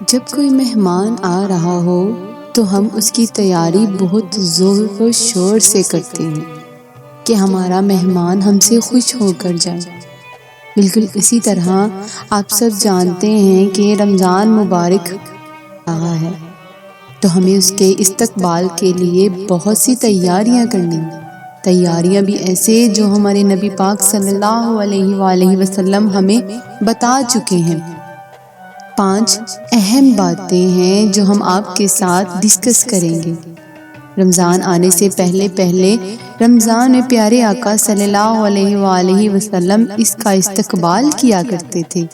جب کوئی مہمان آ رہا ہو تو ہم اس کی تیاری بہت زور و شور سے کرتے ہیں کہ ہمارا مہمان ہم سے خوش ہو کر جائے۔ بالکل اسی طرح آپ سب جانتے ہیں کہ رمضان مبارک رہا ہے تو ہمیں اس کے استقبال کے لیے بہت سی تیاریاں کرنی ہیں۔ تیاریاں بھی ایسے جو ہمارے نبی پاک صلی اللہ علیہ وآلہ وسلم ہمیں بتا چکے ہیں۔ 5 اہم باتیں ہیں جو ہم آپ کے ساتھ ڈسکس کریں گے۔ رمضان آنے سے پہلے رمضان میں پیارے آقا صلی اللہ علیہ وآلہ وسلم اس کا استقبال کیا کرتے تھے۔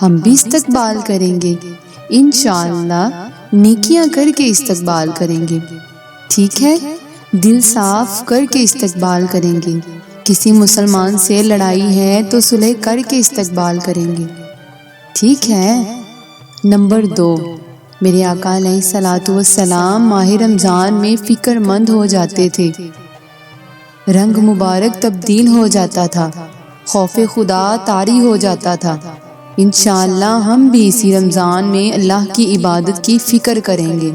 ہم بھی استقبال کریں گے انشاءاللہ، نیکیاں کر کے استقبال کریں گے، ٹھیک ہے؟ دل صاف کر کے استقبال کریں گے۔ کسی مسلمان سے لڑائی ہے تو صلح کر کے استقبال کریں گے، ٹھیک ہے؟ نمبر 2، میرے آقا علیہ الصلوۃ والسلام ماہ رمضان میں فکر مند ہو جاتے تھے، رنگ مبارک تبدیل ہو جاتا تھا، خوف خدا طاری ہو جاتا تھا۔ انشاءاللہ ہم بھی اسی رمضان میں اللہ کی عبادت کی فکر کریں گے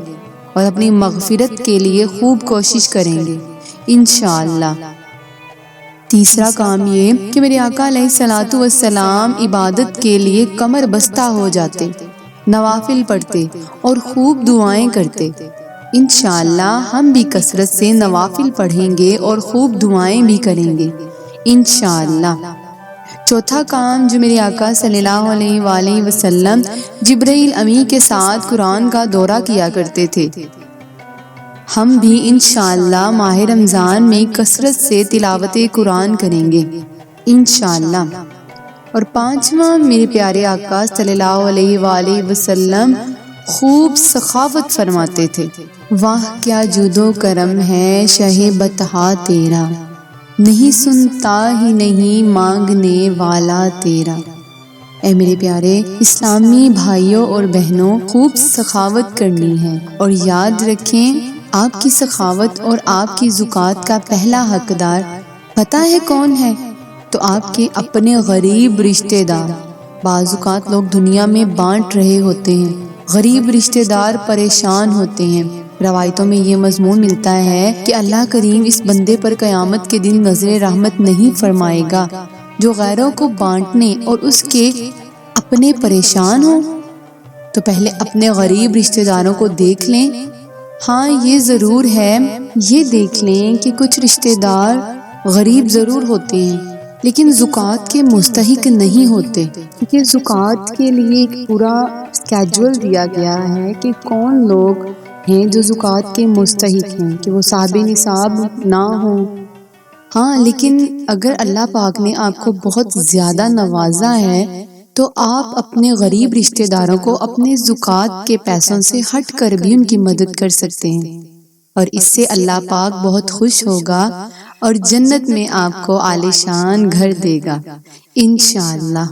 اور اپنی مغفرت کے لیے خوب کوشش کریں گے انشاءاللہ۔ تیسرا کام یہ کہ میرے آقا علیہ الصلوۃ والسلام عبادت کے لیے کمر بستہ ہو جاتے، نوافل پڑھتے اور خوب دعائیں کرتے۔ انشاءاللہ ہم بھی کثرت سے نوافل پڑھیں گے اور خوب دعائیں بھی کریں گے انشاءاللہ۔ چوتھا کام جو میرے آقا صلی اللہ علیہ وآلہ وسلم جبرائیل امین کے ساتھ قرآن کا دورہ کیا کرتے تھے، ہم بھی انشاءاللہ ماہ رمضان میں کثرت سے تلاوت قرآن کریں گے انشاءاللہ۔ اور 5واں، میرے پیارے آقا صلی اللہ علیہ وآلہ وسلم خوب سخاوت فرماتے تھے۔ واہ کیا جود و کرم ہے شہ بطحا تیرا، نہیں سنتا ہی نہیں مانگنے والا تیرا۔ اے میرے پیارے اسلامی بھائیوں اور بہنوں، خوب سخاوت کرنی ہے اور یاد رکھیں آپ کی سخاوت اور آپ کی زکوٰۃ کا پہلا حقدار پتہ ہے کون ہے؟ تو آپ کے اپنے غریب رشتہ دار۔ بعض اوقات لوگ دنیا میں بانٹ رہے ہوتے ہیں، غریب رشتہ دار پریشان ہوتے ہیں۔ روایتوں میں یہ مضمون ملتا ہے کہ اللہ کریم اس بندے پر قیامت کے دن نظر رحمت نہیں فرمائے گا جو غیروں کو بانٹنے اور اس کے اپنے پریشان ہوں۔ تو پہلے اپنے غریب رشتہ داروں کو دیکھ لیں۔ ہاں یہ ضرور ہے، یہ دیکھ لیں کہ کچھ رشتہ دار غریب ضرور ہوتے ہیں لیکن زکوٰۃ کے مستحق نہیں ہوتے، کیونکہ زکوٰۃ کے لیے ایک پورا اسکیجول دیا گیا ہے کہ کون لوگ ہیں جو زکوٰۃ کے مستحق ہیں، کہ وہ صاحب نصاب نہ ہوں۔ ہاں لیکن اگر اللہ پاک نے آپ کو بہت زیادہ نوازا ہے تو آپ اپنے غریب رشتہ داروں کو اپنے زکوٰۃ کے پیسوں سے ہٹ کر بھی ان کی مدد کر سکتے ہیں، اور اس سے اللہ پاک بہت خوش ہوگا اور جنت میں آپ کو عالی شان گھر دے گا انشاءاللہ۔